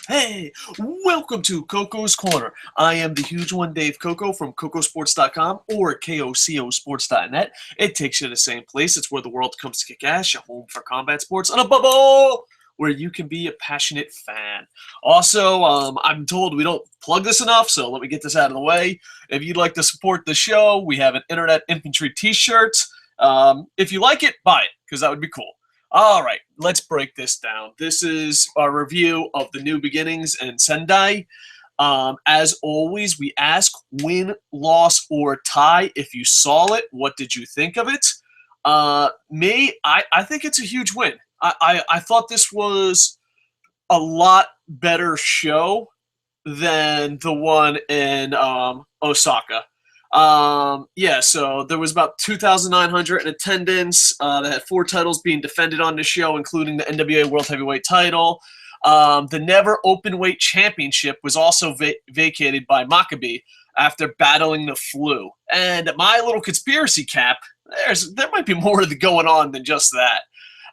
Hey, welcome to Coco's Corner. I am the huge one, Dave Coco from CocoSports.com or KOCOSports.net. It takes you to the same place. It's where the world comes to kick ass, your home for combat sports, and above all, where you can be a passionate fan. Also, I'm told we don't plug this enough, so let me get this out of the way. If you'd like to support the show, we have an Internet Infantry t-shirt. If you like it, buy it, because that would be cool. All right, let's break this down. This is our review of the New Beginnings and Sendai. As always, we ask win, loss, or tie. If you saw it, what did you think of it? I think it's a huge win. I thought this was a lot better show than the one in Osaka. So there was about 2,900 in attendance. They had 4 titles being defended on the show, including the NWA World Heavyweight title. The Never Openweight Championship was also vacated by Maccabi after battling the flu. And my little conspiracy cap, there might be more going on than just that.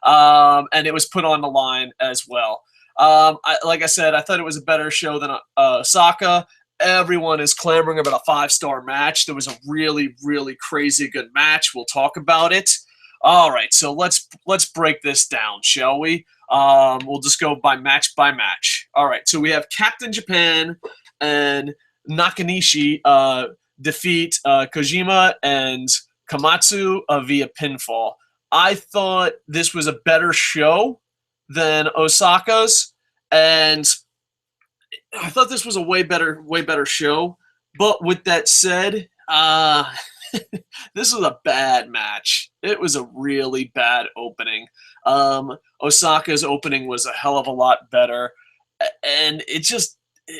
And it was put on the line as well. Like I said, I thought it was a better show than Osaka. Everyone is clamoring about a 5-star match. There was a really, really crazy good match. We'll talk about it. All right, so let's break this down, shall we? We'll just go by match by match. All right, so we have Captain Japan and Nakanishi defeat Kojima and Komatsu via pinfall. I thought this was a better show than Osaka's, and I thought this was a way better show. But with that said, this was a bad match. It was a really bad opening. Osaka's opening was a hell of a lot better, and it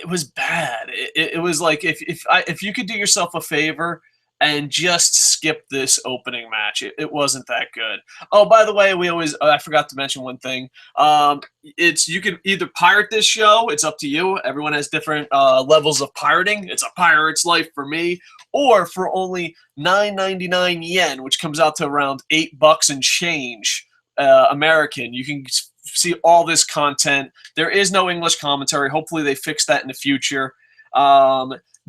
was bad. It was like if you could do yourself a favor and just skip this opening match. It wasn't that good. Oh, by the way, I forgot to mention one thing. You can either pirate this show. It's up to you. Everyone has different levels of pirating. It's a pirate's life for me. Or for only 9.99 yen, which comes out to around $8 and change American, you can see all this content. There is no English commentary. Hopefully they fix that in the future.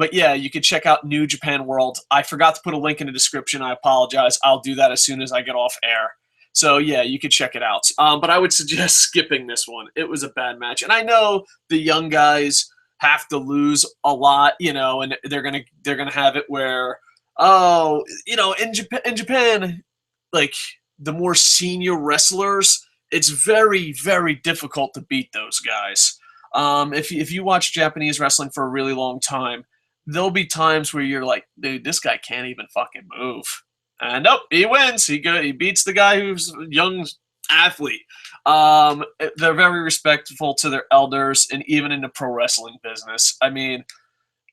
But yeah, you can check out New Japan World. I forgot to put a link in the description. I apologize. I'll do that as soon as I get off air. So yeah, you can check it out. But I would suggest skipping this one. It was a bad match. And I know the young guys have to lose a lot, and they're gonna have it where, in Japan, like the more senior wrestlers, it's very, very difficult to beat those guys. If you watch Japanese wrestling for a really long time, there'll be times where you're like, dude, this guy can't even fucking move. And nope, he wins. He beats the guy who's a young athlete. They're very respectful to their elders, and even in the pro wrestling business. I mean,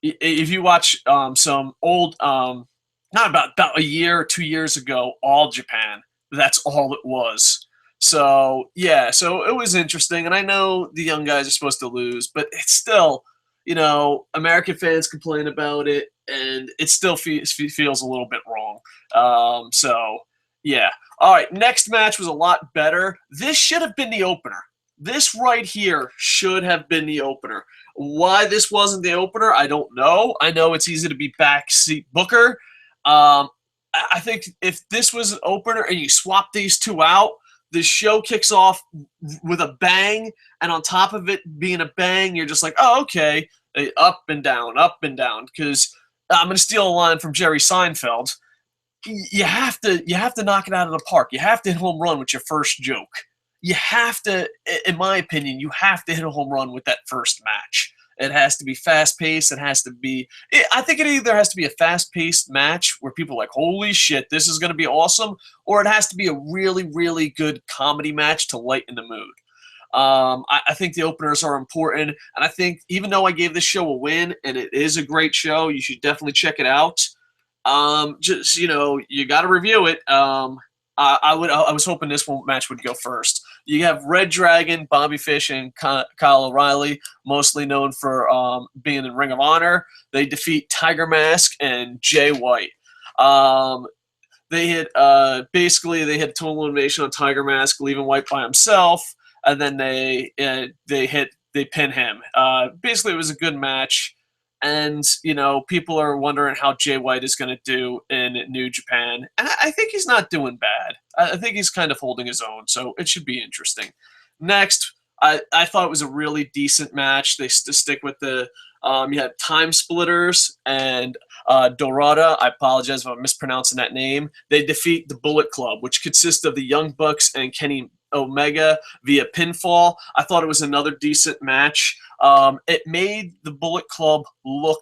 if you watch some old, not about a year or 2 years ago, All Japan, that's all it was. So, yeah, so it was interesting, and I know the young guys are supposed to lose, but it's still, American fans complain about it, and it still feels a little bit wrong. Yeah. All right, next match was a lot better. This should have been the opener. This right here should have been the opener. Why this wasn't the opener, I don't know. I know it's easy to be backseat booker. I think if this was an opener and you swap these two out, the show kicks off with a bang, and on top of it being a bang, you're just like, oh, okay, up and down, because I'm going to steal a line from Jerry Seinfeld. You have to knock it out of the park. You have to hit home run with your first joke. You have to, in my opinion, you have to hit a home run with that first match. It has to be fast-paced. I think it either has to be a fast-paced match where people are like, holy shit, this is going to be awesome, or it has to be a really, really good comedy match to lighten the mood. I think the openers are important, and I think even though I gave this show a win, and it is a great show, you should definitely check it out. You got to review it. I was hoping this match would go first. You have ReDRagon, Bobby Fish, and Kyle O'Reilly, mostly known for being in Ring of Honor. They defeat Tiger Mask and Jay White. They hit total elimination on Tiger Mask, leaving White by himself. and then they pin him. Basically, it was a good match. And, people are wondering how Jay White is going to do in New Japan. And I think he's not doing bad. I think he's kind of holding his own, so it should be interesting. Next, I thought it was a really decent match. They stick with the you had TimeSplitters and Dorada. I apologize if I'm mispronouncing that name. They defeat the Bullet Club, which consists of the Young Bucks and Kenny Omega via pinfall. I thought it was another decent match. It made the Bullet Club look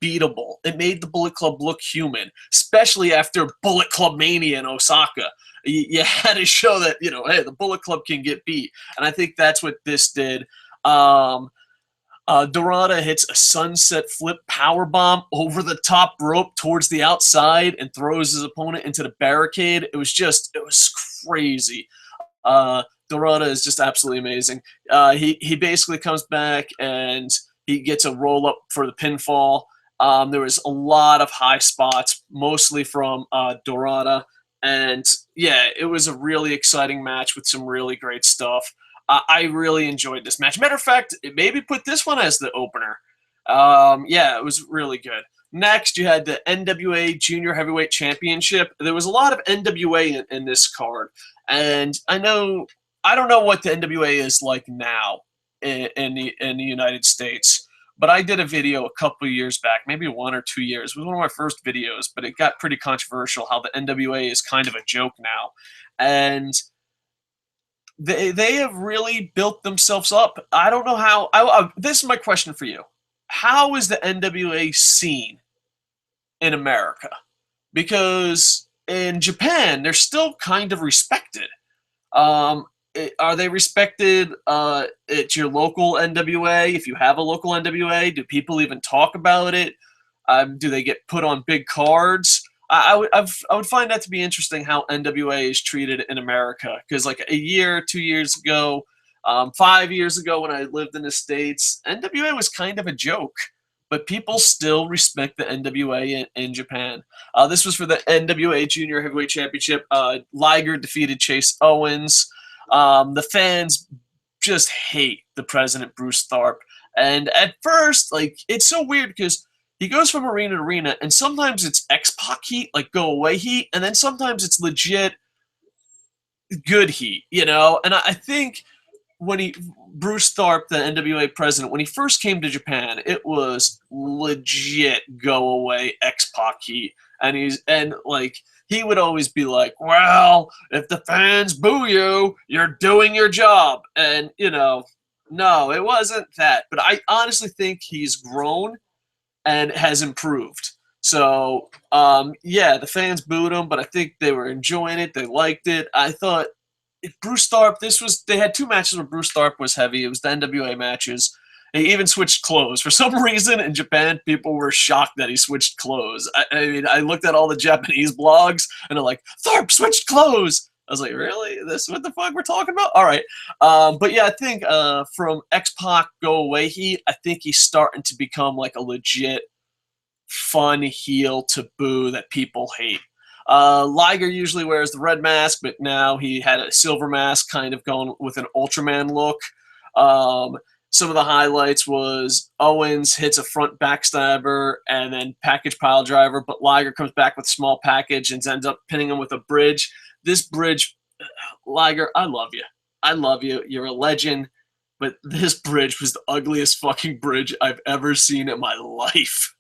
beatable. It made the Bullet Club look human, especially after Bullet Club Mania in Osaka. You had to show that, hey, the Bullet Club can get beat. And I think that's what this did. Dorada hits a sunset flip powerbomb over the top rope towards the outside and throws his opponent into the barricade. It was crazy. Dorada is just absolutely amazing. He basically comes back and he gets a roll up for the pinfall. There was a lot of high spots, mostly from Dorada. And yeah, it was a really exciting match with some really great stuff. I really enjoyed this match. Matter of fact, maybe put this one as the opener. Yeah, it was really good. Next, you had the NWA Junior Heavyweight Championship. There was a lot of NWA in this card. And I don't know what the NWA is like now in the United States. But I did a video a couple of years back, maybe 1 or 2 years. It was one of my first videos, but it got pretty controversial how the NWA is kind of a joke now. And they have really built themselves up. I don't know how. This is my question for you. How is the NWA seen in America? Because in Japan, they're still kind of respected. Are they respected at your local NWA? If you have a local NWA, do people even talk about it? Do they get put on big cards? I would find that to be interesting how NWA is treated in America. Because like a year, 2 years ago, 5 years ago when I lived in the States, NWA was kind of a joke. But people still respect the NWA in Japan. This was for the NWA Junior Heavyweight Championship. Liger defeated Chase Owens. The fans just hate the president, Bruce Tharpe. And at first, it's so weird because he goes from arena to arena, and sometimes it's X-Pac heat, like go away heat, and then sometimes it's legit good heat, And I think when Bruce Tharpe, the NWA president, when he first came to Japan, it was legit go away X-Pac heat. And he would always be like, well, if the fans boo you, you're doing your job. And, no, it wasn't that. But I honestly think he's grown and has improved. So, yeah, the fans booed him, but I think they were enjoying it. They liked it. I thought Bruce Tharpe, they had 2 matches where Bruce Tharpe was heavy. It was the NWA matches. He even switched clothes. For some reason, in Japan, people were shocked that he switched clothes. I mean, I looked at all the Japanese blogs, and they're like, Tharpe switched clothes! I was like, really? This what the fuck we're talking about? All right. But yeah, I think from X-Pac Go Away Heat, I think he's starting to become like a legit fun heel to boo that people hate. Liger usually wears the red mask, but now he had a silver mask, kind of going with an Ultraman look. Some of the highlights was Owens hits a front backstabber and then package pile driver, but Liger comes back with a small package and ends up pinning him with a bridge. This bridge, Liger, I love you. I love you. You're a legend, but this bridge was the ugliest fucking bridge I've ever seen in my life.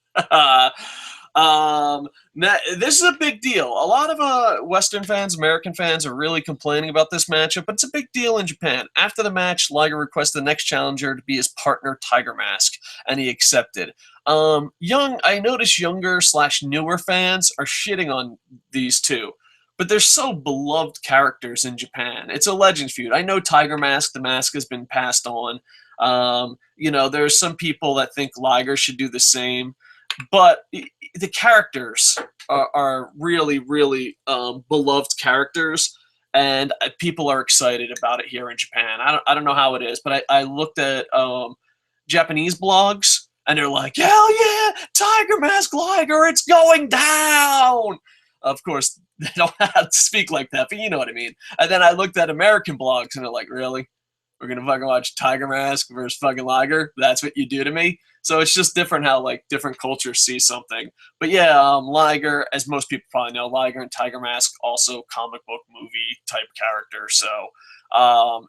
This is a big deal. A lot of Western fans, American fans are really complaining about this matchup, but it's a big deal in Japan. After the match, Liger requested the next challenger to be his partner, Tiger Mask, and he accepted. I notice younger/newer fans are shitting on these two, but they're so beloved characters in Japan. It's a legend feud. I know Tiger Mask, the mask has been passed on. There are some people that think Liger should do the same. But the characters are really, really beloved characters, and people are excited about it here in Japan. I don't know how it is, but I looked at Japanese blogs, and they're like, hell yeah, Tiger Mask Liger, it's going down! Of course, they don't have to speak like that, but you know what I mean. And then I looked at American blogs, and they're like, really? we're gonna fucking watch Tiger Mask versus fucking Liger. That's what you do to me. So it's just different how like different cultures see something. But yeah, Liger, as most people probably know, Liger and Tiger Mask also comic book movie type characters. So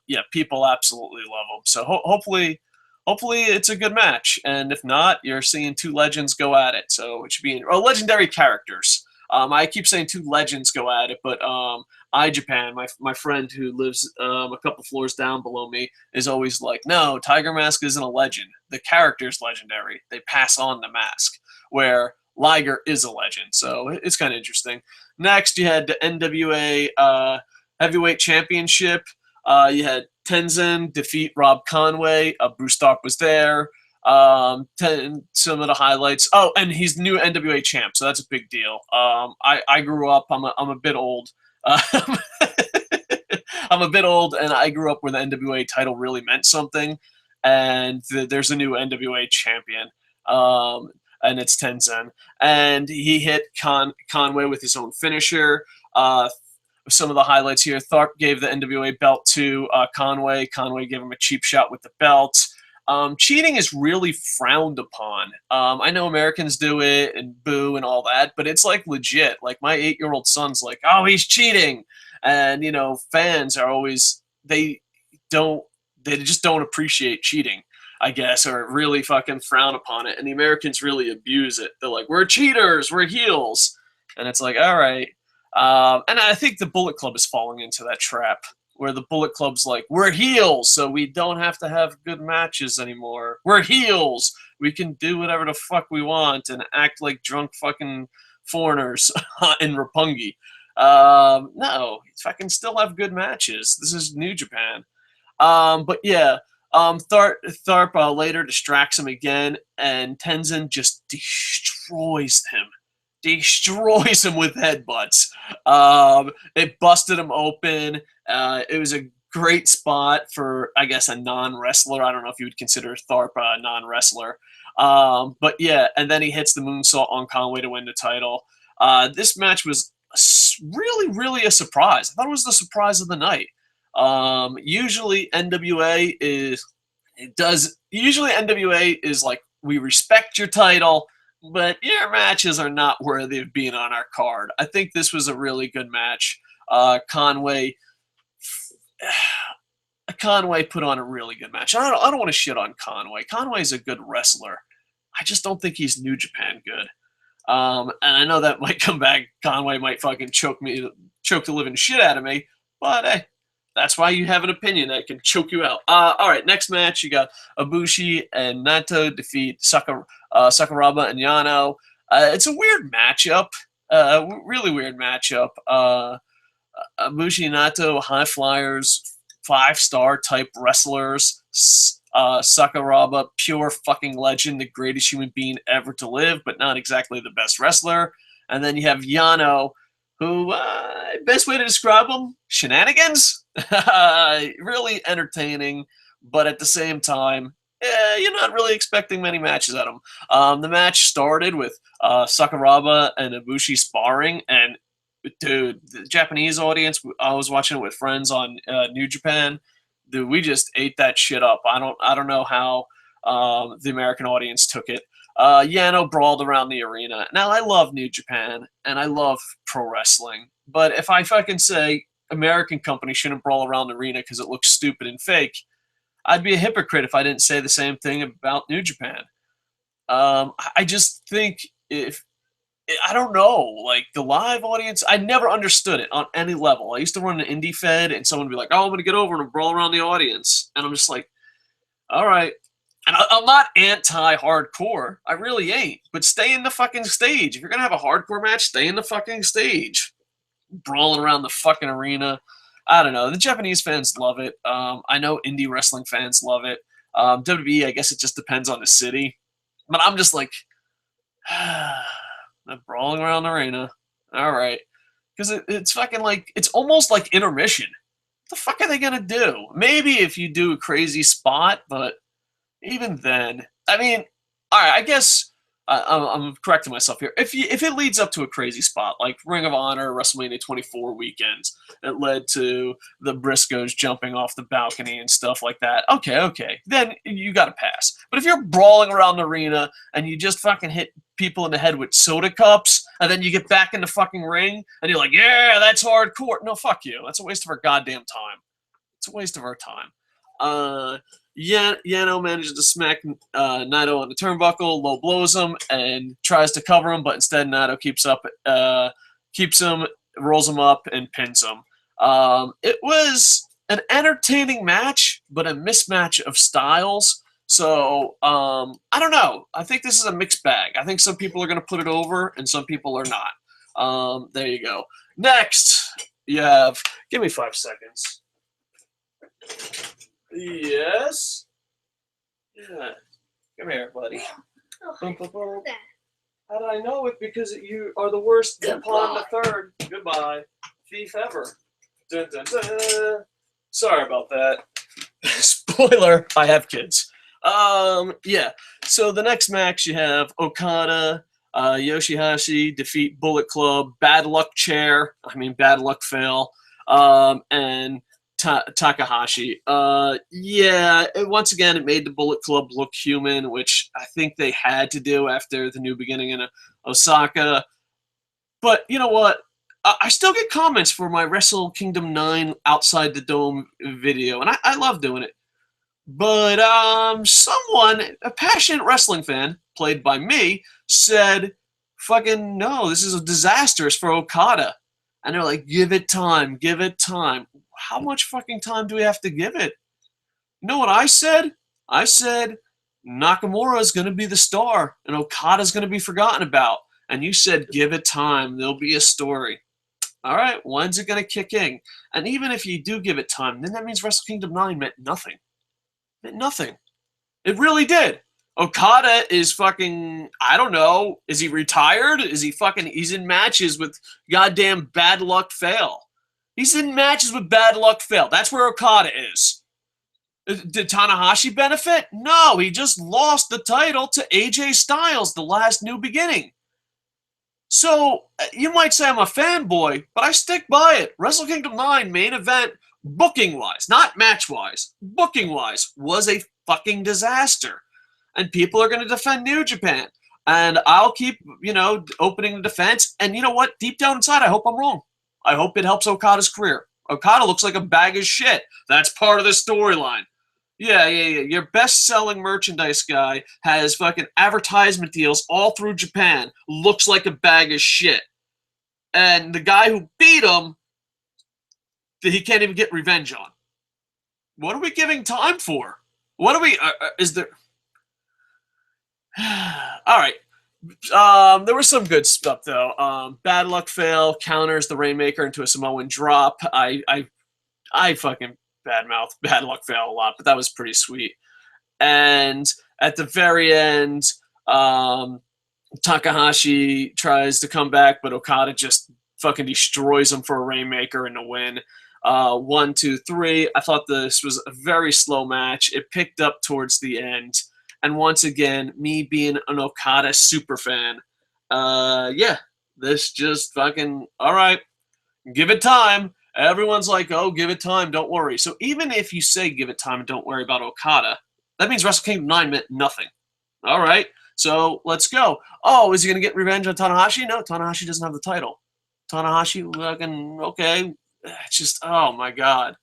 yeah, people absolutely love them. So hopefully it's a good match. And if not, you're seeing two legends go at it. So it should be legendary characters. I keep saying two legends go at it, but Japan, my friend who lives a couple floors down below me, is always like, no, Tiger Mask isn't a legend. The character's legendary. They pass on the mask, where Liger is a legend. So it's kind of interesting. Next, you had the NWA Heavyweight Championship. You had Tenzan defeat Rob Conway. Bruce Tharpe was there. Some of the highlights. Oh, and he's the new NWA champ, so that's a big deal. I grew up. I'm a bit old. I'm a bit old, and I grew up where the NWA title really meant something. And there's a new NWA champion, and it's Tenzan, and he hit Conway with his own finisher. Some of the highlights here: Tharpe gave the NWA belt to Conway. Conway gave him a cheap shot with the belt. Cheating is really frowned upon. I know Americans do it and boo and all that, but it's like legit. Like my 8-year-old son's like, "Oh, he's cheating," and you know, fans are always they just don't appreciate cheating, I guess, or really fucking frown upon it. And the Americans really abuse it. They're like, "We're cheaters, we're heels," and it's like, all right. And I think the Bullet Club is falling into that trap, where the Bullet Club's like, we're heels, so we don't have to have good matches anymore. We're heels. We can do whatever the fuck we want and act like drunk fucking foreigners in Roppongi. No, fucking still have good matches. This is New Japan. But yeah, Tharpe later distracts him again, and Tenzan just destroys him. Destroys him with headbutts. It busted him open. It was a great spot for, I guess, a non-wrestler. I don't know if you would consider Tharpe a non-wrestler. But yeah, and then he hits the moonsault on Conway to win the title. This match was really, really a surprise. I thought it was the surprise of the night. Usually NWA is like, we respect your title, but your matches are not worthy of being on our card. I think this was a really good match. Conway put on a really good match. I don't want to shit on Conway. Conway's a good wrestler. I just don't think he's New Japan good. And I know that might come back. Conway might fucking choke the living shit out of me. But hey, that's why you have an opinion that can choke you out. All right, next match, you got Ibushi and Naito defeat Sakuraba and Yano. It's a weird matchup, really weird matchup. Ibushi and Naito, high flyers, 5-star type wrestlers. Sakuraba, pure fucking legend, the greatest human being ever to live, but not exactly the best wrestler. And then you have Yano, who, best way to describe him, shenanigans. Really entertaining, but at the same time, you're not really expecting many matches at him. The match started with Sakuraba and Ibushi sparring, and dude, the Japanese audience, I was watching it with friends on New Japan. Dude, we just ate that shit up. I don't know how the American audience took it. Yano brawled around the arena. Now, I love New Japan, and I love pro wrestling, but if I fucking say American company shouldn't brawl around the arena because it looks stupid and fake, I'd be a hypocrite if I didn't say the same thing about New Japan. I just think I don't know, like the live audience, I never understood it on any level. I used to run an indie fed and someone would be like, oh, I'm going to get over and brawl around the audience. And I'm just like, all right. And I'm not anti-hardcore. I really ain't. But stay in the fucking stage. If you're going to have a hardcore match, stay in the fucking stage. Brawling around the fucking arena. I don't know. The Japanese fans love it. I know indie wrestling fans love it. WWE, I guess it just depends on the city. But I'm just like, brawling around the arena. All right. Because it's fucking like, it's almost like intermission. What the fuck are they going to do? Maybe if you do a crazy spot, but even then, I mean, all right, I guess I'm correcting myself here. If it leads up to a crazy spot like Ring of Honor, WrestleMania 24 weekends, it led to the Briscoes jumping off the balcony and stuff like that. Okay, then you got to pass. But if you're brawling around the arena and you just fucking hit people in the head with soda cups, and then you get back in the fucking ring and you're like, yeah, that's hardcore. No, fuck you. That's a waste of our goddamn time. It's a waste of our time. Yano manages to smack Naito on the turnbuckle, low blows him, and tries to cover him, but instead Naito keeps him, rolls him up, and pins him. It was an entertaining match, but a mismatch of styles. So, I don't know. I think this is a mixed bag. I think some people are going to put it over, and some people are not. There you go. Next, you have... Give me 5 seconds. Yes? Yeah. Come here, buddy. Boom, boom, boom. How did I know it? Because you are the worst pawn the third. Goodbye. Thief ever. Dun, dun, dun. Sorry about that. Spoiler, I have kids. Yeah. So the next match you have Okada, Yoshihashi defeat Bullet Club, Bad Luck Chair, Bad Luck Fail, and Takahashi. Yeah, once again, it made the Bullet Club look human, which I think they had to do after the new beginning in Osaka. But you know what? I still get comments for my Wrestle Kingdom 9 Outside the Dome video, and I love doing it. But someone, a passionate wrestling fan, played by me, said, fucking no, this is disastrous for Okada. And they're like, give it time, give it time. How much fucking time do we have to give it? You know what I said? I said Nakamura is going to be the star and Okada is going to be forgotten about. And you said, give it time. There'll be a story. All right, when's it going to kick in? And even if you do give it time, then that means Wrestle Kingdom 9 meant nothing. Meant nothing. It really did. Okada is fucking, I don't know, is he retired? He's in matches with goddamn Bad Luck Fail. He's in matches with Bad Luck Fail. That's where Okada is. Did Tanahashi benefit? No, he just lost the title to AJ Styles, the last New Beginning. So, you might say I'm a fanboy, but I stick by it. Wrestle Kingdom 9 main event, booking-wise, not match-wise, booking-wise, was a fucking disaster. And people are going to defend New Japan. And I'll keep, opening the defense. And you know what? Deep down inside, I hope I'm wrong. I hope it helps Okada's career. Okada looks like a bag of shit. That's part of the storyline. Yeah. Your best-selling merchandise guy has fucking advertisement deals all through Japan. Looks like a bag of shit. And the guy who beat him, he can't even get revenge on. What are we giving time for? What are we... is there... All right. There was some good stuff though. Bad Luck Fail counters the Rainmaker into a Samoan drop. I fucking badmouth Bad Luck Fail a lot, but that was pretty sweet. And at the very end, Takahashi tries to come back, but Okada just fucking destroys him for a Rainmaker and a win. 1, 2, 3. I thought this was a very slow match. It picked up towards the end. And once again, me being an Okada superfan, yeah, this just fucking, all right, give it time. Everyone's like, oh, give it time, don't worry. So even if you say give it time and don't worry about Okada, that means Wrestle Kingdom 9 meant nothing. All right, so let's go. Oh, is he going to get revenge on Tanahashi? No, Tanahashi doesn't have the title. Tanahashi, fucking, okay. It's just, oh my God.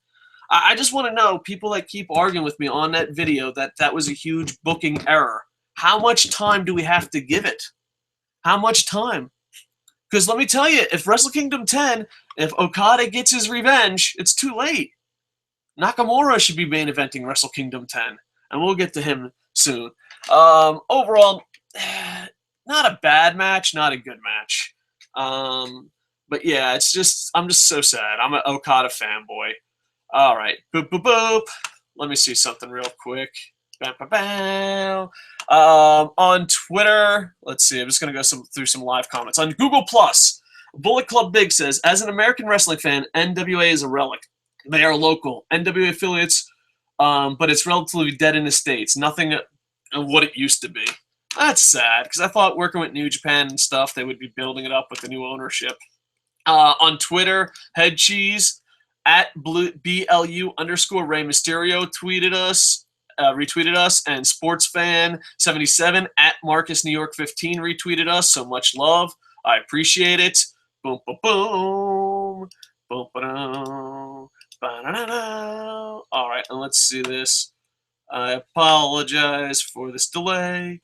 I just want to know, people that keep arguing with me on that video, that was a huge booking error. How much time do we have to give it? How much time? Because let me tell you, if Wrestle Kingdom 10, if Okada gets his revenge, it's too late. Nakamura should be main eventing Wrestle Kingdom 10, and we'll get to him soon. Overall, not a bad match, not a good match. But yeah, it's just, I'm just so sad. I'm an Okada fanboy. All right, boop, boop, boop. Let me see something real quick. Bam, bam, bam. On Twitter, let's see. I'm just going to go through some live comments. On Google+, Bullet Club Big says, as an American wrestling fan, NWA is a relic. They are local. NWA affiliates, but it's relatively dead in the States. Nothing of what it used to be. That's sad, because I thought working with New Japan and stuff, they would be building it up with the new ownership. On Twitter, Head Cheese at BLU _ Rey Mysterio tweeted us, retweeted us, and Sportsfan77 at Marcus New York 15 retweeted us. So much love. I appreciate it. Boom, boom, boom. Boom, ba-dum, ba-da-da-da. All right, and let's see this. I apologize for this delay.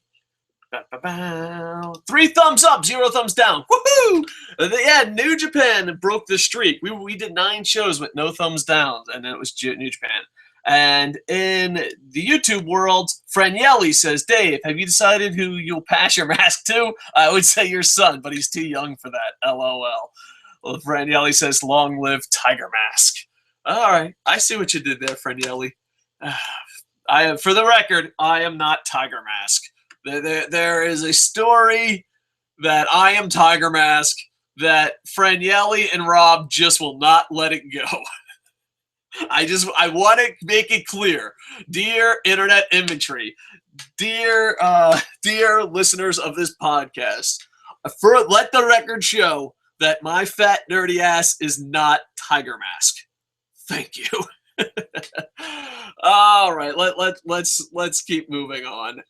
3 thumbs up, 0 thumbs down. Woohoo! Yeah, New Japan broke the streak. We did 9 shows with no thumbs down, and then it was New Japan. And in the YouTube world, Franielli says, Dave, have you decided who you'll pass your mask to? I would say your son, but he's too young for that. LOL. Well, Franielli says, long live Tiger Mask. All right, I see what you did there, Franielli. For the record, I am not Tiger Mask. There is a story that I am Tiger Mask that Franielli and Rob just will not let it go. I want to make it clear, dear internet inventory, dear listeners of this podcast, let the record show that my fat nerdy ass is not Tiger Mask. Thank you. All right, let's keep moving on.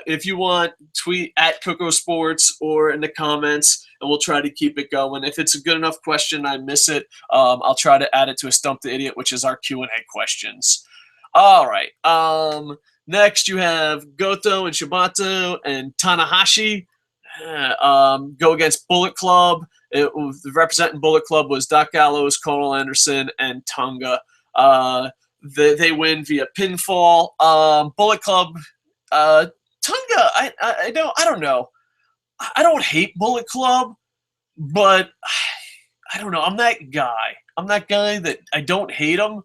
If you want, tweet at Koco Sports or in the comments, and we'll try to keep it going. If it's a good enough question, I miss it. I'll try to add it to a Stump the Idiot, which is our Q&A questions. All right. Next, you have Goto and Shibato and Tanahashi go against Bullet Club. Representing Bullet Club was Doc Gallows, Colonel Anderson, and Tonga. They win via pinfall. Bullet Club, Tonga. I don't know. I don't hate Bullet Club, but I don't know. I'm that guy. I'm that guy that I don't hate him,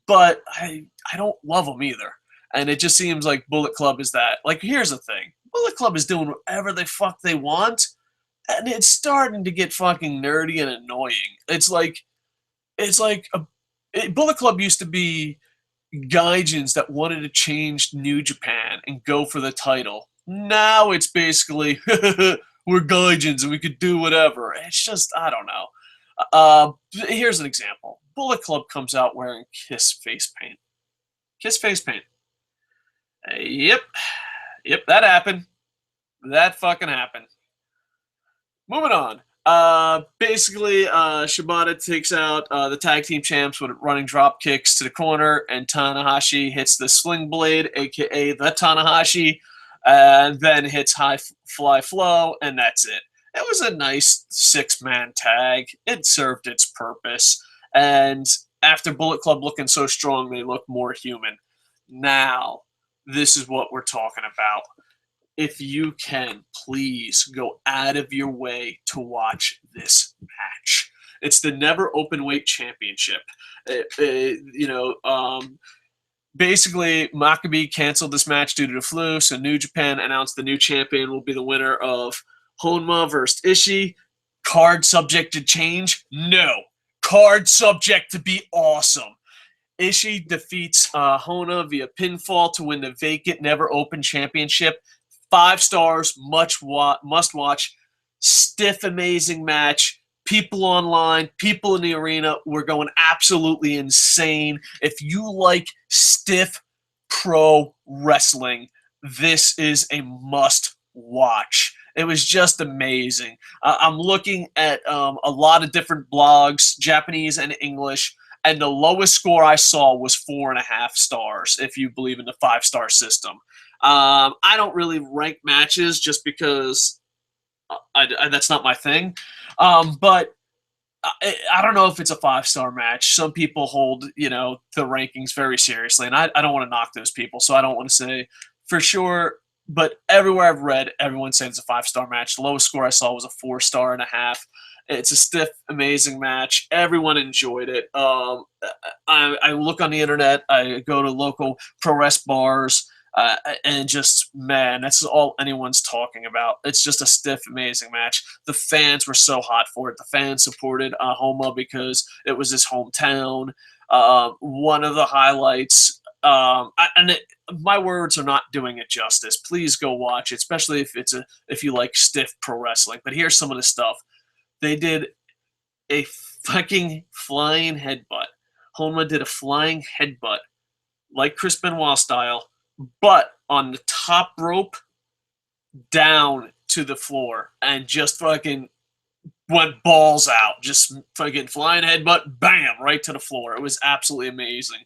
but I don't love him either. And it just seems like Bullet Club is that. Like, here's the thing. Bullet Club is doing whatever the fuck they want, and it's starting to get fucking nerdy and annoying. It's like Bullet Club used to be gaijins that wanted to change New Japan and go for the title. Now it's basically, we're gaijins and we could do whatever. It's just, I don't know. Here's an example. Bullet Club comes out wearing Kiss face paint. Kiss face paint. Yep, that happened. That fucking happened. Moving on. Basically, Shibata takes out the tag team champs with running drop kicks to the corner, and Tanahashi hits the sling blade, aka the Tanahashi, and then hits high fly flow, and that's it. It was a nice 6-man tag. It served its purpose, and after Bullet Club looking so strong, they look more human. Now, this is what we're talking about. If you can, please go out of your way to watch this match. It's the Never Openweight Championship. Basically, Maccabi canceled this match due to the flu, so New Japan announced the new champion will be the winner of Honma versus Ishii. Card subject to change? No. Card subject to be awesome. Ishii defeats Hona via pinfall to win the vacant Never Open Championship. 5 stars, must watch, stiff, amazing match. People online, people in the arena were going absolutely insane. If you like stiff pro wrestling, this is a must watch. It was just amazing. I'm looking at a lot of different blogs, Japanese and English, and the lowest score I saw was 4.5 stars, if you believe in the 5-star system. I don't really rank matches just because that's not my thing. But I don't know if it's a 5-star match. Some people hold, the rankings very seriously, and I don't want to knock those people, so I don't want to say for sure. But everywhere I've read, everyone's saying it's a 5-star match. The lowest score I saw was a 4.5. It's a stiff, amazing match. Everyone enjoyed it. I look on the internet. I go to local pro wrestling bars. And just, man, that's all anyone's talking about. It's just a stiff, amazing match. The fans were so hot for it. The fans supported Homa because it was his hometown. One of the highlights, My words are not doing it justice. Please go watch it, especially if you like stiff pro wrestling. But here's some of the stuff. They did a fucking flying headbutt. Honma did a flying headbutt, like Chris Benoit style, but on the top rope down to the floor and just fucking went balls out. Just fucking flying headbutt, bam, right to the floor. It was absolutely amazing.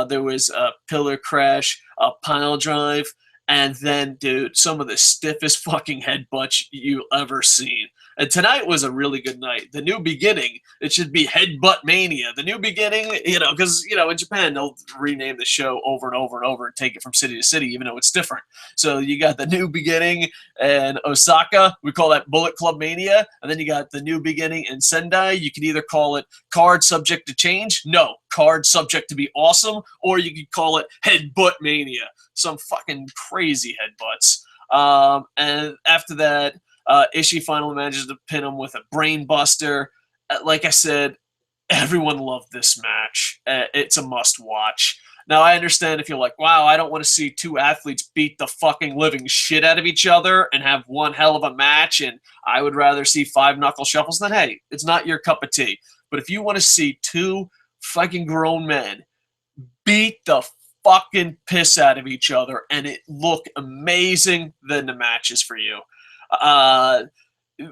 There was a pillar crash, a pile drive, and then, dude, some of the stiffest fucking headbutts you ever seen. And tonight was a really good night. The New Beginning, it should be Headbutt Mania. The New Beginning, because, in Japan, they'll rename the show over and over and over and take it from city to city, even though it's different. So you got The New Beginning in Osaka. We call that Bullet Club Mania. And then you got The New Beginning in Sendai. You can either call it Card Subject to Change. No, Card Subject to be Awesome. Or you could call it Headbutt Mania. Some fucking crazy headbutts. And after that, Ishii finally manages to pin him with a brain buster. Like I said, everyone loved this match. It's a must-watch. Now, I understand if you're like, wow, I don't want to see two athletes beat the fucking living shit out of each other and have one hell of a match, and I would rather see 5 knuckle shuffles, then hey, it's not your cup of tea. But if you want to see two fucking grown men beat the fucking piss out of each other and it look amazing, then the match is for you.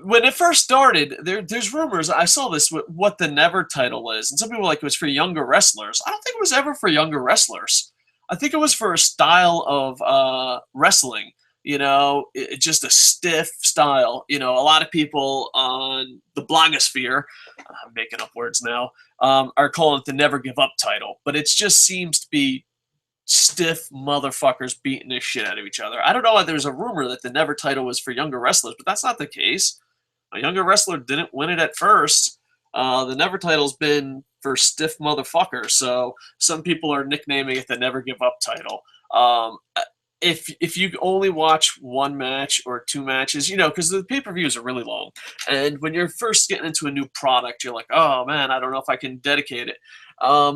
When it first started, there's rumors. I saw this with what the Never title is, and some people were like it was for younger wrestlers. I don't think it was ever for younger wrestlers. I think it was for a style of wrestling. Just a stiff style. A lot of people on the blogosphere, I'm making up words now, are calling it the Never Give Up title, but it just seems to be stiff motherfuckers beating the shit out of each other. I don't know why there's a rumor that the Never title was for younger wrestlers, but that's not the case. A younger wrestler didn't win it at first. The Never title's been for stiff motherfuckers, so some people are nicknaming it the Never Give Up title. If you only watch one match or two matches, because the pay-per-views are really long, and when you're first getting into a new product, you're like, oh man, I don't know if I can dedicate it.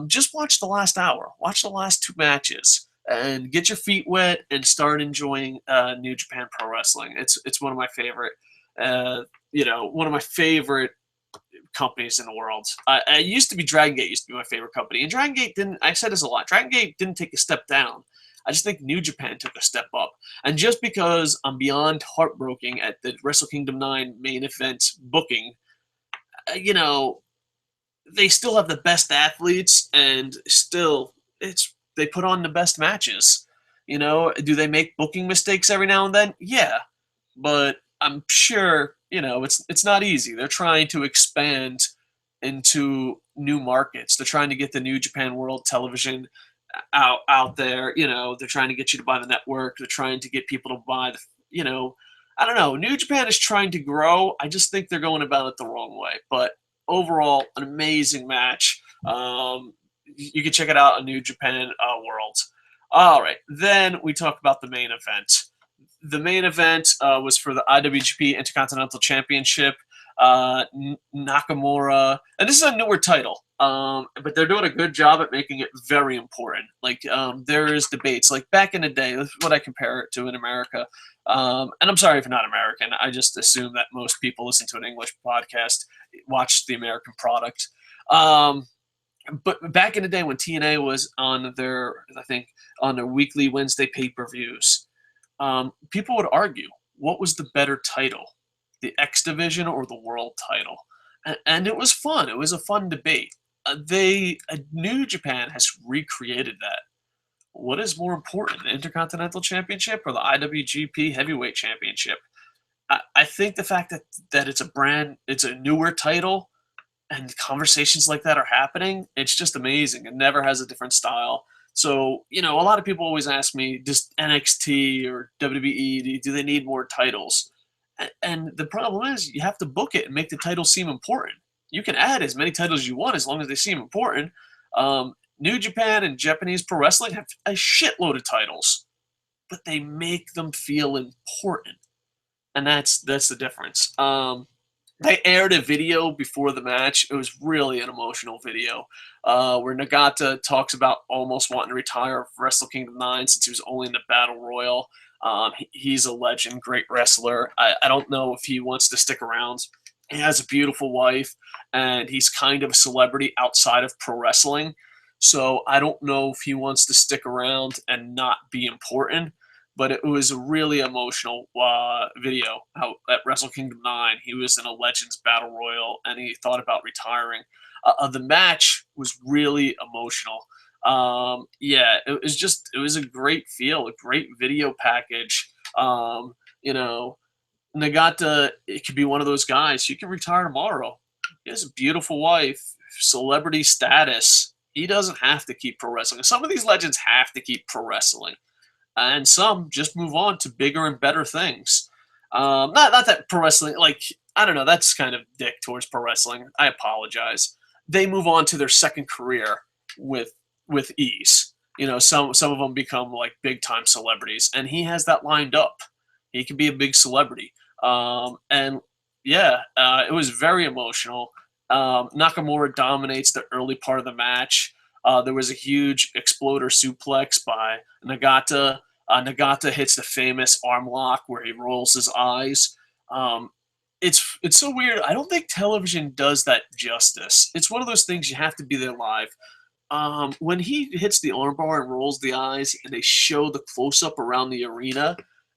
Just watch the last hour. Watch the last 2 matches and get your feet wet and start enjoying New Japan Pro Wrestling. It's one of my favorite, one of my favorite companies in the world. I used to be Dragon Gate used to be my favorite company, and Dragon Gate didn't. I said this a lot. Dragon Gate didn't take a step down. I just think New Japan took a step up. And just because I'm beyond heartbroken at the Wrestle Kingdom 9 main event booking, they still have the best athletes, and still they put on the best matches. Do they make booking mistakes every now and then? Yeah, but I'm sure it's not easy. They're trying to expand into new markets. They're trying to get the New Japan World Television out there. They're trying to get you to buy the network. They're trying to get people to buy I don't know. New Japan is trying to grow. I just think they're going about it the wrong way. But overall, an amazing match. You can check it out on New Japan World. All right. Then we talk about the main event. The main event was for the IWGP Intercontinental Championship. Nakamura, and this is a newer title, but they're doing a good job at making it very important. There is debates. Like back in the day, that's what I compare it to in America. And I'm sorry if you're not American. I just assume that most people listen to an English podcast, watch the American product. But back in the day when TNA was on their weekly Wednesday pay-per-views, people would argue, what was the better title? The X Division or the World title? And it was fun. It was a fun debate. New Japan has recreated that. What is more important, the Intercontinental Championship or the IWGP Heavyweight Championship? I think the fact that it's a newer title, and conversations like that are happening, it's just amazing. It never has a different style. So, a lot of people always ask me, does NXT or WWE, do they need more titles? And the problem is, you have to book it and make the titles seem important. You can add as many titles as you want as long as they seem important. New Japan and Japanese pro wrestling have a shitload of titles, but they make them feel important. And that's the difference. They aired a video before the match. It was really an emotional video where Nagata talks about almost wanting to retire from Wrestle Kingdom 9 since he was only in the Battle Royal. He's a legend, great wrestler. I don't know if he wants to stick around. He has a beautiful wife, and he's kind of a celebrity outside of pro wrestling. So I don't know if he wants to stick around and not be important. But it was a really emotional video. How at Wrestle Kingdom 9, he was in a Legends Battle Royal, and he thought about retiring. The match was really emotional. Yeah, it was a great feel, a great video package. You know, Nagata, it could be one of those guys. He can retire tomorrow. He has a beautiful wife, celebrity status. He doesn't have to keep pro wrestling. Some of these legends have to keep pro wrestling, and some just move on to bigger and better things. Not that pro wrestling, like, I don't know, that's kind of dick towards pro wrestling. I apologize. They move on to their second career with ease. You know, some of them become like big time celebrities, and he has that lined up. He can be a big celebrity. And yeah, it was very emotional. Nakamura dominates the early part of the match. There was a huge exploder suplex by Nagata. Nagata hits the famous arm lock where he rolls his eyes. It's so weird. I don't think television does that justice. It's one of those things you have to be there live. When he hits the armbar and rolls the eyes and they show the close-up around the arena,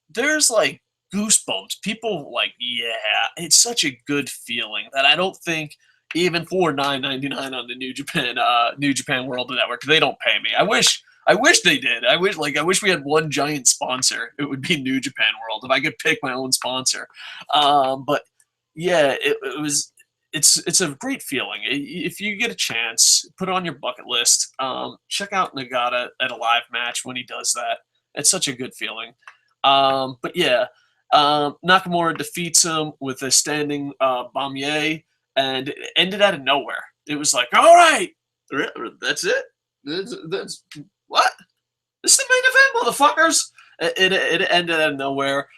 there's like goosebumps. People like, yeah, it's such a good feeling that I don't think even for $9.99 on the New Japan World Network, they don't pay me. I wish they did. I wish we had one giant sponsor. It would be New Japan World if I could pick my own sponsor. But yeah, it's a great feeling. If you get a chance, put it on your bucket list. Check out Nagata at a live match when he does that. It's such a good feeling. But yeah, Nakamura defeats him with a standing Bamier, and it ended out of nowhere. It was like, all right, that's it. That's what? This is the main event, motherfuckers. It ended out of nowhere.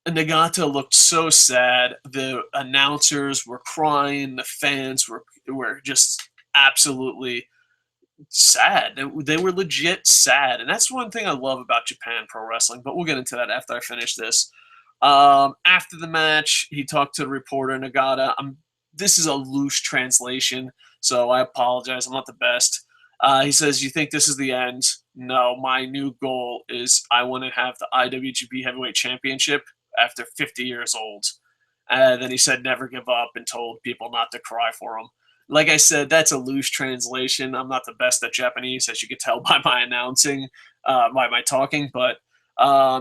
Nagata looked so sad. The announcers were crying. The fans were just absolutely sad. They were legit sad, and that's one thing I love about Japan Pro Wrestling. But we'll get into that after I finish this. After the match, he talked to the reporter Nagata. This is a loose translation, so I apologize. I'm not the best. He says, "You think this is the end? No, my new goal is I want to have the IWGP Heavyweight Championship after 50 years old." And then he said, "Never give up," and told people not to cry for him. Like I said, that's a loose translation. I'm not the best at Japanese, as you can tell by my announcing, by my talking. But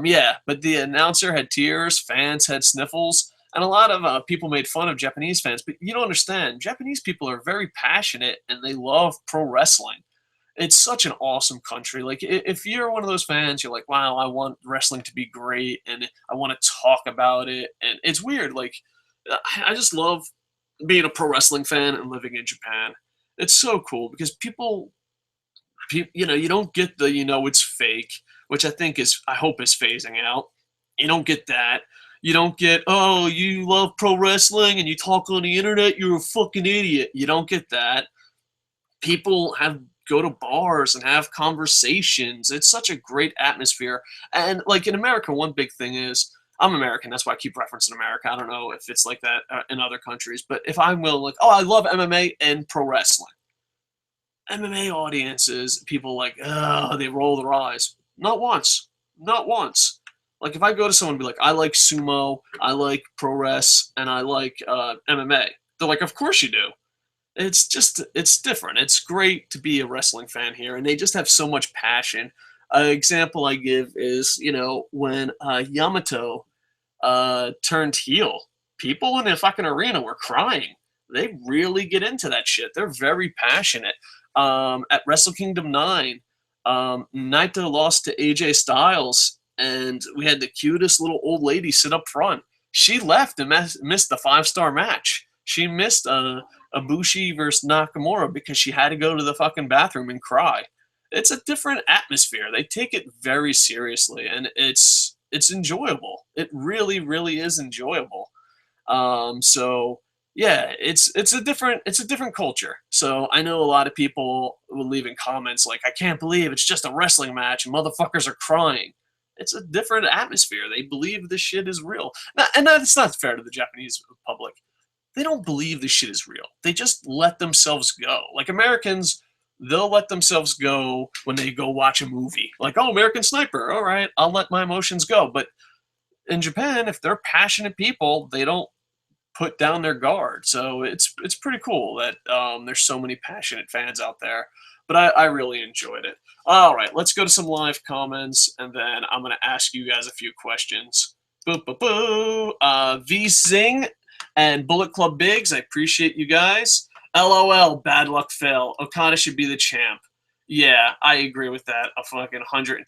yeah, but the announcer had tears, fans had sniffles, and a lot of people made fun of Japanese fans. But you don't understand. Japanese people are very passionate, and they love pro wrestling. It's such an awesome country. Like, if you're one of those fans, you're like, wow, I want wrestling to be great, and I want to talk about it. And it's weird. Like, I just love being a pro wrestling fan and living in Japan. It's so cool because people, you know, you don't get the, it's fake, which I hope is phasing out. You don't get that. You don't get, oh, you love pro wrestling and you talk on the internet, you're a fucking idiot. You don't get that. People go to bars and have conversations. It's such a great atmosphere. And like in America, one big thing is, I'm American, that's why I keep referencing America. I don't know if it's like that in other countries, but if I'm willing, like, oh, I love MMA and pro wrestling. MMA audiences, people like, oh, they roll their eyes. Not once. Not once. Like, if I go to someone and be like, I like sumo, I like pro res, and I like MMA, they're like, of course you do. It's different. It's great to be a wrestling fan here, and they just have so much passion. An example I give is, when Yamato turned heel, people in the fucking arena were crying. They really get into that shit. They're very passionate. At Wrestle Kingdom 9, Naito lost to AJ Styles, and we had the cutest little old lady sit up front. She left and missed the 5-star match. She missed Ibushi versus Nakamura because she had to go to the fucking bathroom and cry. It's a different atmosphere. They take it very seriously, and it's enjoyable. It really, really is enjoyable. So yeah, it's a different culture. So I know a lot of people will leave in comments like, I can't believe it's just a wrestling match and motherfuckers are crying. It's a different atmosphere. They believe this shit is real. And that's not fair to the Japanese public. They don't believe this shit is real. They just let themselves go. Like Americans, they'll let themselves go when they go watch a movie. Like, oh, American Sniper. All right, I'll let my emotions go. But in Japan, if they're passionate people, they don't put down their guard. So it's pretty cool that there's so many passionate fans out there. But I really enjoyed it. All right, let's go to some live comments, and then I'm going to ask you guys a few questions. Boo, boo, boo. V Zing and Bullet Club Biggs, I appreciate you guys. LOL, bad luck fail. Okada should be the champ. Yeah, I agree with that. A fucking 127%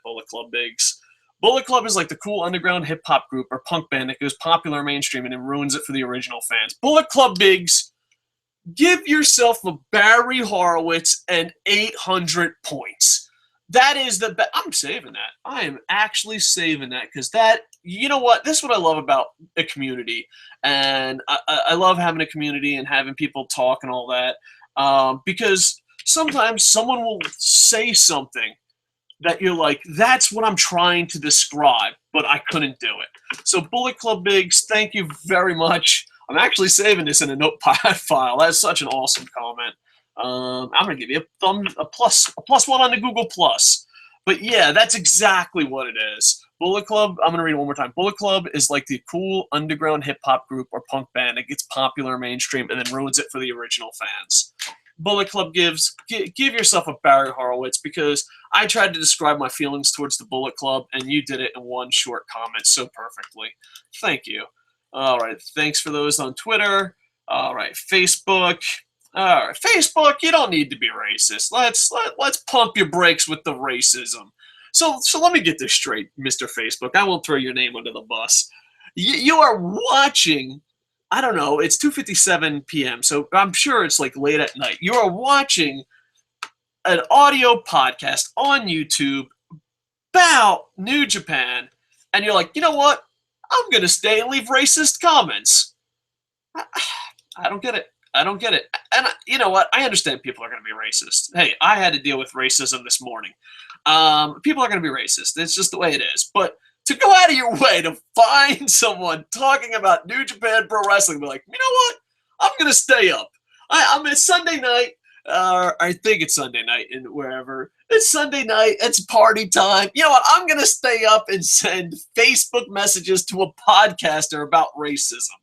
Bullet Club Biggs. Bullet Club is like the cool underground hip-hop group or punk band that goes popular mainstream and then ruins it for the original fans. Bullet Club Biggs, give yourself a Barry Horowitz and 800 points. That is the best. I'm saving that. I am actually saving that because that, you know what? This is what I love about a community. And I love having a community and having people talk and all that. Because sometimes someone will say something that you're like, that's what I'm trying to describe, but I couldn't do it. So Bullet Club Biggs, thank you very much. I'm actually saving this in a notepad file. That's such an awesome comment. I'm gonna give you a plus one on the Google Plus. But yeah, that's exactly what it is. Bullet Club, I'm gonna read it one more time. Bullet Club is like the cool underground hip hop group or punk band that gets popular mainstream and then ruins it for the original fans. Bullet Club give yourself a Barry Horowitz because I tried to describe my feelings towards the Bullet Club and you did it in one short comment so perfectly. Thank you. All right, thanks for those on Twitter. All right, Facebook. All right, Facebook, you don't need to be racist. Let's pump your brakes with the racism. So let me get this straight, Mr. Facebook. I won't throw your name under the bus. You are watching, I don't know, it's 2:57 p.m., so I'm sure it's like late at night. You are watching an audio podcast on YouTube about New Japan, and you're like, you know what? I'm going to stay and leave racist comments. I don't get it. I don't get it. And you know what? I understand people are going to be racist. Hey, I had to deal with racism this morning. People are going to be racist. It's just the way it is. But to go out of your way to find someone talking about New Japan Pro Wrestling, be like, you know what? I'm going to stay up. It's Sunday night. I think it's Sunday night and wherever. It's Sunday night. It's party time. You know what? I'm going to stay up and send Facebook messages to a podcaster about racism.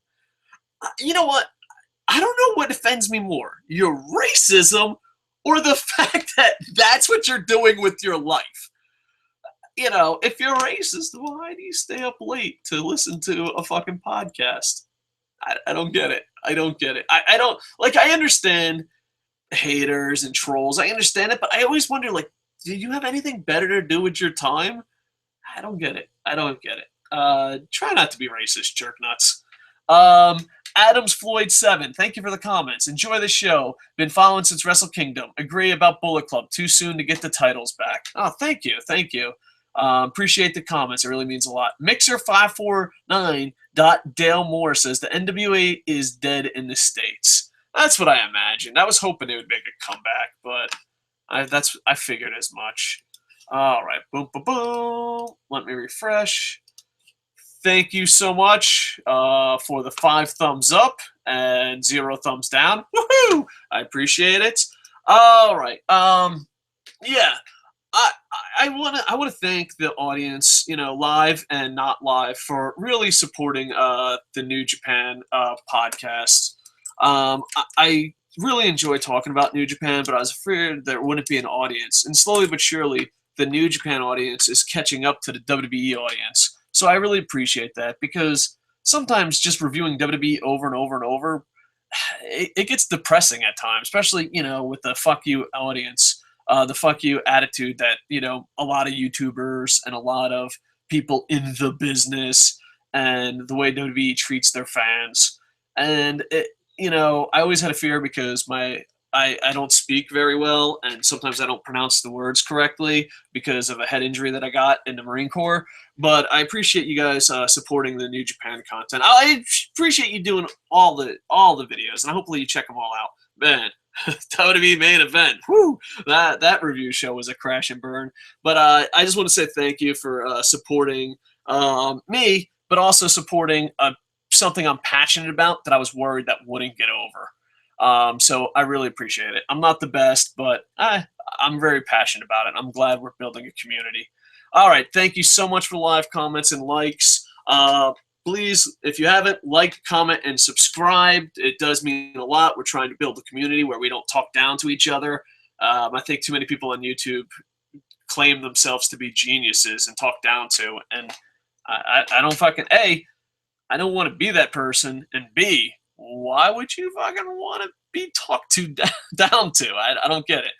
You know what? I don't know what offends me more, your racism or the fact that that's what you're doing with your life. You know, if you're racist, why do you stay up late to listen to a fucking podcast? I don't get it. I don't get it. I don't, like, I understand haters and trolls. I understand it, but I always wonder, like, do you have anything better to do with your time? I don't get it. I don't get it. Try not to be racist, jerk nuts. Adams Floyd 7, thank you for the comments. Enjoy the show. Been following since Wrestle Kingdom. Agree about Bullet Club. Too soon to get the titles back. Oh, thank you. Thank you. Appreciate the comments. It really means a lot. Mixer549.Dale Moore says the NWA is dead in the States. That's what I imagined. I was hoping it would make a comeback, but I figured as much. All right. Boom, boom, boom. Let me refresh. Thank you so much for the 5 thumbs up and 0 thumbs down. Woohoo! I appreciate it. All right. Yeah. I want to thank the audience, you know, live and not live, for really supporting the New Japan podcast. I really enjoy talking about New Japan, but I was afraid there wouldn't be an audience. And slowly but surely, the New Japan audience is catching up to the WWE audience. So I really appreciate that, because sometimes just reviewing WWE over and over and over, it gets depressing at times, especially, you know, with the fuck you audience, the fuck you attitude that, you know, a lot of YouTubers and a lot of people in the business and the way WWE treats their fans. And, you know, I always had a fear because my I don't speak very well, and sometimes I don't pronounce the words correctly because of a head injury that I got in the Marine Corps. But I appreciate you guys supporting the New Japan content. I appreciate you doing all the videos, and hopefully you check them all out. Man, WWE main event. Woo! That review show was a crash and burn. But I just want to say thank you for supporting me, but also supporting something I'm passionate about that I was worried that wouldn't get over. So I really appreciate it. I'm not the best, but I'm very passionate about it. I'm glad we're building a community. All right. Thank you so much for live comments and likes. Please, if you haven't, like, comment, and subscribe. It does mean a lot. We're trying to build a community where we don't talk down to each other. I think too many people on YouTube claim themselves to be geniuses and talk down to, and I don't fucking, A, I don't want to be that person, and B, why would you fucking want to be talked to down to? I don't get it.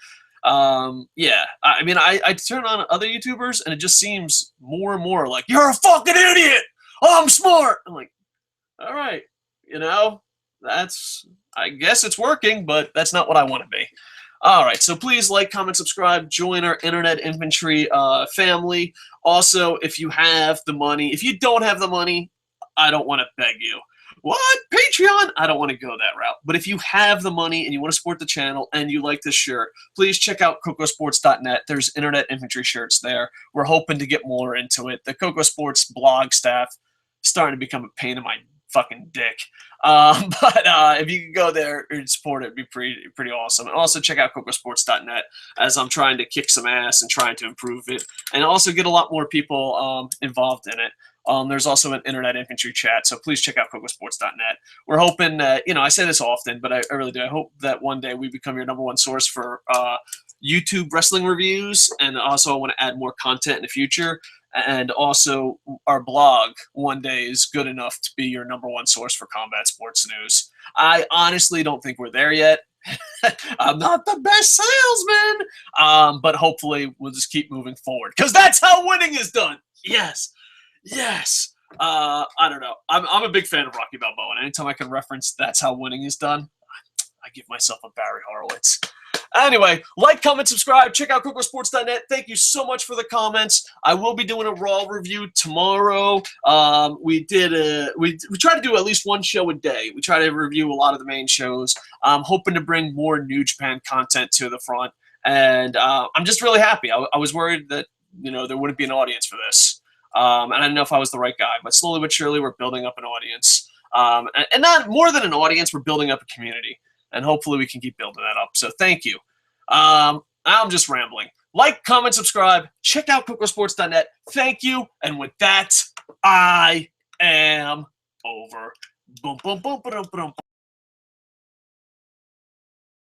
Yeah, I mean, I turn on other YouTubers, and it just seems more and more like, you're a fucking idiot! I'm smart! I'm like, all right, you know, I guess it's working, but that's not what I want to be. All right, so please like, comment, subscribe, join our Internet Infantry family. Also, if you have the money, if you don't have the money, I don't want to beg you. What? Patreon? I don't want to go that route. But if you have the money and you want to support the channel and you like this shirt, please check out cocosports.net. There's Internet Infantry shirts there. We're hoping to get more into it. The Coco Sports blog staff starting to become a pain in my fucking dick. But if you could go there and support it, it'd be pretty awesome. And also check out cocosports.net as I'm trying to kick some ass and trying to improve it. And also get a lot more people involved in it. There's also an Internet Infantry chat, so please check out cocosports.net. We're hoping, you know, I say this often, but I really do. I hope that one day we become your #1 source for YouTube wrestling reviews, and also I want to add more content in the future. And also our blog one day is good enough to be your #1 source for combat sports news. I honestly don't think we're there yet. I'm not the best salesman, but hopefully we'll just keep moving forward, because that's how winning is done. Yes. Yes. I don't know. I'm a big fan of Rocky Balboa, and anytime I can reference that's how winning is done, I give myself a Barry Horowitz. Anyway, like, comment, subscribe. Check out cocosports.net. Thank you so much for the comments. I will be doing a Raw review tomorrow. We try to do at least one show a day. We try to review a lot of the main shows. I'm hoping to bring more New Japan content to the front, and I'm just really happy. I was worried that, you know, there wouldn't be an audience for this. And I didn't know if I was the right guy, but slowly but surely we're building up an audience. And not more than an audience, we're building up a community. And hopefully we can keep building that up. So thank you. I'm just rambling. Like, comment, subscribe. Check out cocosports.net. Thank you. And with that, I am over. Boom, boom, boom, boom, boom, boom.